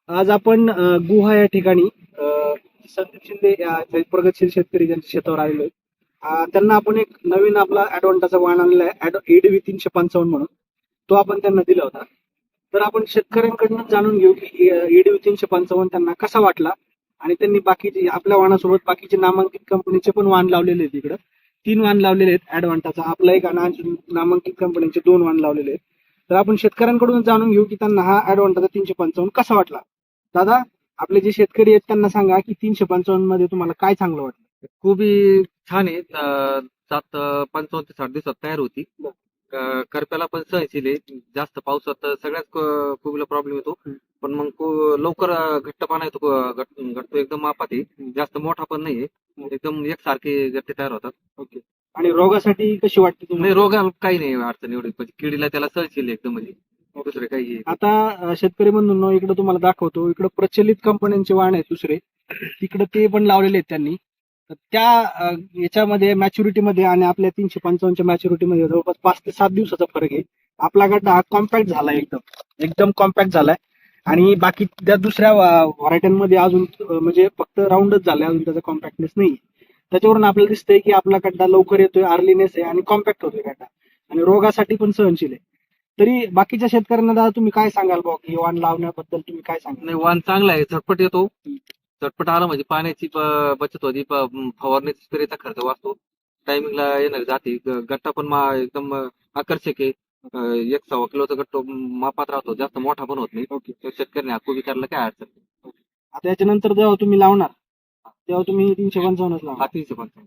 आज आपण गुहा या ठिकाणी संदीप शिंदे जे प्रगतशील शेतकरी ज्यांच्या शेतावर आलेलो आहे. त्यांना आपण एक नवीन आपला ॲडव्हान्टाचा वाण आणलेला आहे EDV 355 म्हणून. तो आपण त्यांना दिला होता. तर आपण शेतकऱ्यांकडून जाणून घेऊ की EDV 355 त्यांना कसा वाटला आणि त्यांनी बाकीचे आपल्या वाणासोबत बाकीचे नामांकित कंपनीचे पण वाण लावलेले आहेत. इकडं 3 वाण लावलेले आहेत ॲडव्हान्टाचा. आपला एक आणि अजून नामांकित कंपनीचे 2 वाण लावलेले आहेत. तर आपण शेतकऱ्यांकडून जाणून घेऊ की त्यांना हा ॲडव्हान्टाचा 355 कसा वाटला. दादा, आपले जे शेतकरी आहेत त्यांना सांगा की 355 मध्ये तुम्हाला काय चांगलं वाटलं. कोबी छान आहे. 55 ते 60 दिवसात तयार होती. करप्याला पण सहनशील आहे. जास्त पावसात तर सगळ्याच कोबीला प्रॉब्लेम येतो. पण मग लवकर घट्टपणा येतो. घटतो एकदम मापात आहे. जास्त मोठा पण नाहीये. एकदम एकसारखे गट्टे तयार होतात. ओके. आणि रोगासाठी कशी वाटते नाही, तुम्हाला? रोगाला काही नाही अडचण एवढी. म्हणजे किडीला त्याला सहनशील आहे एकदम म्हणजे. दुसरे काही आहे. आता शेतकरी बंधूंनो, इकडे तुम्हाला दाखवतो. इकडे प्रचलित कंपन्यांचे वाण आहेत दुसरे. तिकडे ते पण लावलेले आहेत त्यांनी. तर त्या याच्यामध्ये मॅच्युरिटीमध्ये आणि आपल्या 355च्या मॅच्युरिटीमध्ये जवळपास 5 ते 7 दिवसाचा फरक आहे. आपला गड्डा हा कॉम्पॅक्ट झाला एकदम एकदम कॉम्पॅक्ट झालाय. आणि बाकी त्या दुसऱ्या व्हरायट्यांमध्ये अजून म्हणजे फक्त राऊंडच झालाय, अजून त्याचा कॉम्पॅक्टनेस नाही. त्याच्यावरून आपल्याला दिसतंय की आपला गड्डा लवकर येतोय, अर्लीनेस आहे आणि कॉम्पॅक्ट होतोय गड्डा आणि रोगासाठी पण सहनशील आहे. तरी बाकीच्या शेतकऱ्यांना दादा तुम्ही काय सांगाल भाऊ, की वाण लावण्याबद्दल तुम्ही काय सांगाल? नाही, वाण चांगला आहे. झटपट येतो. झटपट आला म्हणजे पाण्याची बचत होती. फवारणीचा स्प्रेचा खर्च वाचतो. टायमिंगला येणार जाते. गट्टा पण एकदम आकर्षक आहे. 1 किलोचा गट्टो मापात राहतो. जास्त मोठा पण होत नाही. ओके. तर शेतकऱ्यांनी हा कोबी करायला काय अडचण नाही. आता याच्यानंतर जेव्हा तुम्ही लावणार तेव्हा तुम्ही 355च लावणार. हा 355.